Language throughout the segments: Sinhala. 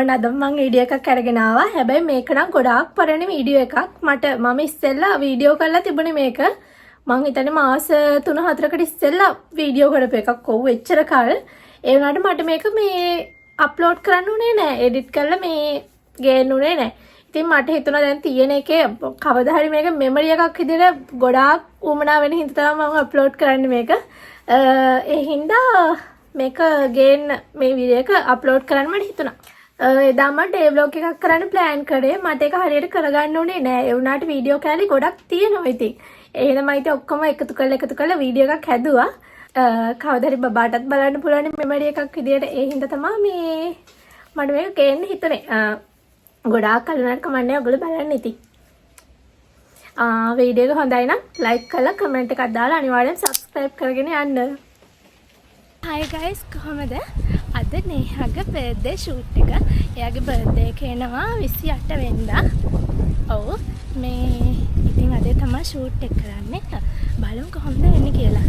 ඔන්න අද මම වීඩියෝ එකක් අරගෙන ආවා. හැබැයි මේක නම් ගොඩාක් පරණ වීඩියෝ එකක්. මම ඉස්සෙල්ලා වීඩියෝ කරලා තිබුණේ මේක. මං හිතන්නේ මාස 3-4කට ඉස්සෙල්ලා වීඩියෝ කරපු එකක්. ඔව් එච්චර කාල. ඒ වුණාට මට මේක මේ අප්ලෝඩ් කරන්න උනේ නැහැ. එඩිට් කරලා මේ ගේන්න උනේ නැහැ. ඉතින් මට හිතුණා දැන් තියෙන එකේ කවදා හරි මේක මෙමරි එකක් විදිහට ගොඩාක් උමනා වෙන හින්දා තමයි මම අප්ලෝඩ් කරන්නේ මේක. ඒ හින්දා මේක ගේන්න මේ වීඩියෝ එක අප්ලෝඩ් කරන්න මට හිතුණා. එදා මම ඩේ ව්ලොග් එකක් කරන්න ප්ලෑන් කරේ. මට ඒක හරියට කරගන්න උනේ නෑ. ඒ වුණාට වීඩියෝ කැලි ගොඩක් තියෙනවා ඉතින්. ඒ හින්දා මම ඉතින් ඔක්කොම එකතු කරලා වීඩියෝ එකක් හැදුවා. කවදා හරි බබාටත් බලන්න පුළුවන් මෙමරි එකක් විදියට. ඒ හින්දා තමයි මට මේක ගේන්න හිතුනේ. ගොඩාක් කලනක් කමන්නේ ඔයගොල්ලෝ බලන්න ඉතින්. වීඩියෝ එක හොඳයි නම් ලයික් කරලා කමෙන්ට් එකක් දාලා අනිවාර්යෙන් සබ්ස්ක්‍රයිබ් කරගෙන යන්න. Hi guys, කොහමද? අද නේහාගේ බර්ත්ඩේ ෂූට් එක. එයාගේ බර්ත්ඩේ එක එනවා 28 වෙනිදා. ඔව් මේ ඉතින් අද තමයි ෂූට් එක කරන්නේ. බලමු කොහොමද වෙන්නේ කියලා.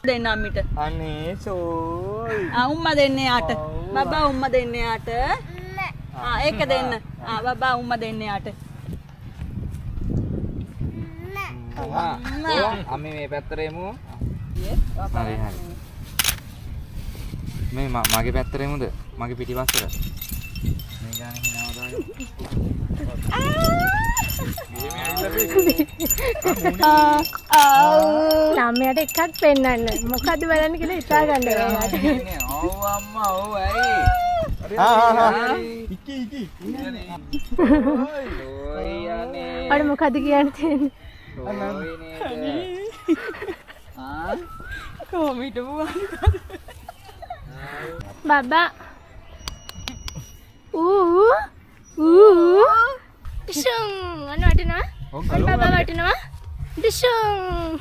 දෙන්න අම්මිට. අනේ සෝයි. උම්මා දෙන්නේ යාට. බබා උම්මා දෙන්නේ යාට. ඒක දෙන්න. බබා උම්මා දෙන්නේ යාට. අම්මේ මේ පැත්තට එමු. හරි හරි. මේ මගේ පැත්තට එමුද? මගේ පිටිපස්සට. මේ ගානේ හිනාව ළමයාට එකක් පෙන්නන්න. මොකද්ද බලන්න කියලා හිතා ගන්න ඕනේ. ඔව් අම්මා ඔව් ඇයි? ඉකි. ඔයි යන්නේ. අර මොකද්ද කියන්නේ? කොමිට බබා. ඩිෂුම් අන්න වටිනවා. ඔන්න බබා වටිනවා. ඩිෂුම්.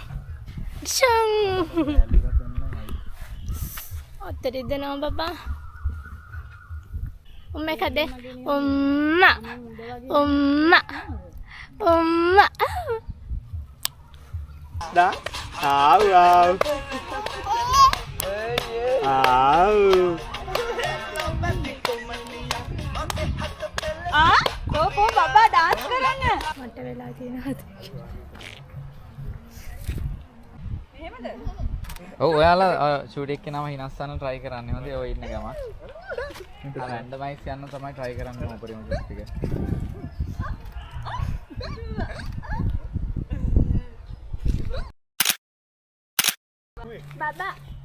ඔතේ දෙනවා බබා. උම්මේ කදේ. උම්මා. Da. Au. කෝ බබා ඩාන්ස් කරන්න. මට වෙලා තියෙනවා. එහෙමද? ඔව් ඔයාලා ෂූට් එකේ නම හිනස්සන්න try කරන්නේ හොඳේ ඔය ඉන්න ගම. රැන්ඩමයිස් යන්න තමයි try කරන්නේ උපරිම ටෙස්ට් එක.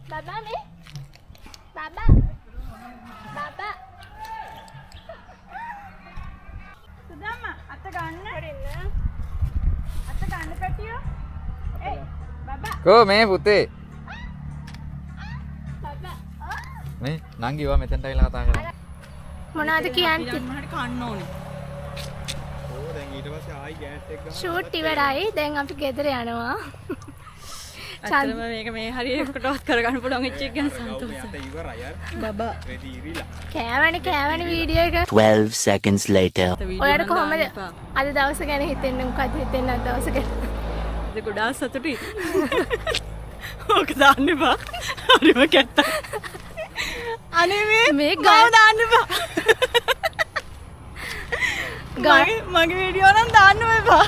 බබා මේ. බබා. සුදම්මා අත ගන්න. අත ගන්න පැටියෝ. ඒයි බබා. කෝ මේ පුතේ. බබා. මේ නංගිවා මෙතනට ඇවිල්ලා කතා කරන්නේ. මොනවද කියන්නේ? මට කන්න ඕනේ. ඕ දැන් ඊට පස්සේ ආයි ගෑස් එක ගන්න. ෂූට් ඉවරයි. දැන් අපි ගෙදර යනවා. ඇත්තටම මේක මේ හරියටවත් කරගන්න පුළුවන් වෙච්ච එක ගැන සතුටුයි. ඉවරයි යාර. බබා රෙදි ඉරිලා. කෑවනේ වීඩියෝ එක. 12 seconds later. ඔයාලට කොහමද අද දවස ගැන හිතෙන්නේ? මොකද හිතෙන්නේ අද දවස ගැන? ඒක ගොඩාක් සතුටුයි. ඕක දාන්න එපා. හරිම කැත්ත. අනේ මේ ගාව දාන්න එපා. මගේ වීඩියෝ නම් දාන්න එපා.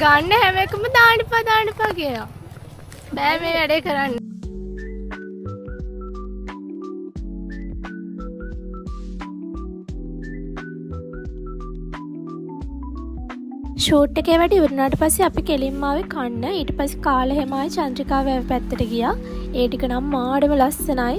ගන්න හැම එකම දාන්න එපා කියනවා. බෑ මේ වැඩේ කරන්න. ෂූට් එකේ වැඩ ඉවරනාට පස්සේ අපි කෙලින්ම ආවේ කන්න. ඊට පස්සේ කාලා හැම ආයේ චන්ද්‍රිකා වැව පැත්තට ගියා. ඒ ටික නම් මාඩම ලස්සනයි.